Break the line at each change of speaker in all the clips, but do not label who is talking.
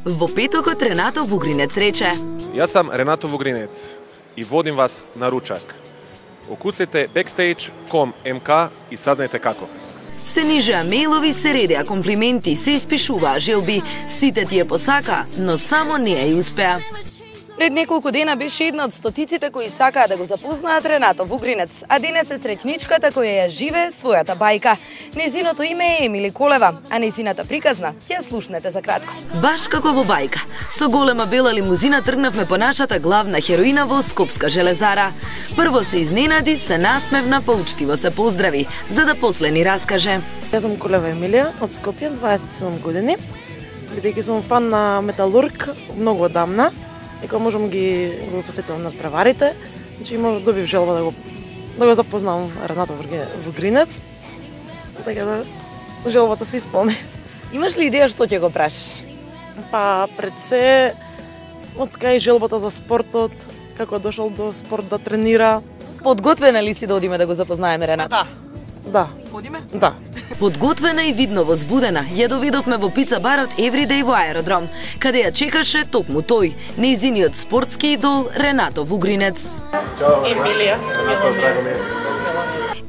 Во петокот Ренато Вугринец рече:
Јас сам Ренато Вугринец и водим вас на ручак. Укуцайте backstage.com.mk и сазнајте како.
Се нижеа мејлови, се редеа комплименти, се испишуваа желби, сите тие посака, но само не ја успеа.
Пред неколку дена беше една од стотиците кои сакаа да го запознаат Ренато Вугринец, а денес е среќничката која ја живее својата бајка. Незиното име е Емили Колева, а незината приказна ќе слушнете за кратко.
Баш како во бајка, со голема бела лимузина тргнавме по нашата главна хероина во Скопска железара. Прво се изненади, се насмевна, поучтиво се поздрави, за да после ни раскаже.
Јас сум Колева Емилија од Скопје, 27 години. Бидејќи сум фан на Металург многу одамна, и кога можам ги посетувам на спреварите, значи добив желба да го запознавам Ренато Вугринец, така да желбата се исполни.
Имаш ли идеја што ќе го прашаш?
Па пред се од кај желбата за спортот, како дошол до спорт да тренира.
Подготвена ли си да одиме да го запознаеме Ренато?
Да.
Одиме?
Да.
Подготвена и видно возбудена, ја доведовме во пица барот Everyday во аеродром, каде ја чекаше токму тој, нејзиниот спортски идол Ренато Вугринец.
Емилија.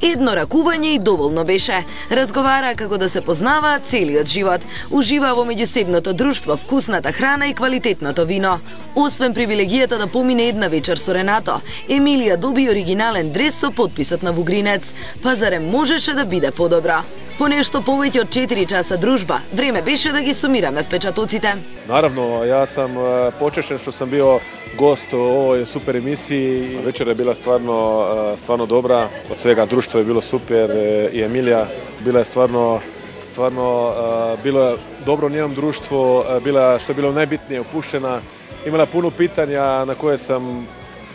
Едно ракување и доволно беше. Разговараа како да се познаваат целиот живот. Уживаа во меѓусебното друштво, вкусната храна и квалитетното вино. Освен привилегијата да помине една вечер со Ренато, Емилија доби оригинален дрес со подписот на Вугринец. Па зарем можеше да биде подобро? По нешто повеќе од 4 часа дружба, време беше да ги сумираме впечатоците.
Наравно, јас сам почешен што сам био гост во овој супер емисии. Вечер е била стварно добра. Од свега друштво е било супер и Емилија била е стварно било добро нjenom друштво, што било најбитнije опушена. Имала пуно питања на кои сам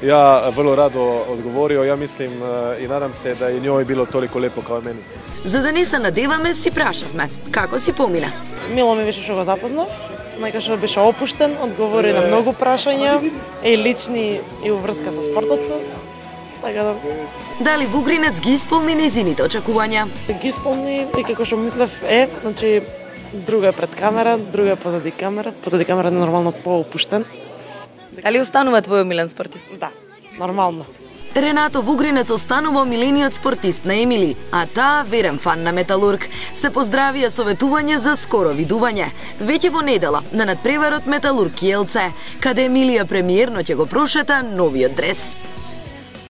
ја врло радо одговорио. Ја мислим и надам се да и њој било толико лепо као мене.
За да не се надеваме, си прашавме како си помина.
Мило ми беше што го запознав, најкај беше опуштен, одговори на многу прашања, и лични и уврска со спортот. Така да
Дали Вугринец ги исполни незините очекувања?
ги исполни и како што мислев значи друга е пред камера, друга е позади камера. Позади камера е нормално поопуштен.
Дали останува твој милен спортист?
Да, нормално.
Ренато Вугринец останува милениот спортист на Емили, а таа верен фан на Металург. Се поздравија советување за скоро видување. Веќе во недела на надпреварот Металург Киелце, каде Емилија премиерно ќе го прошета новиот дрес.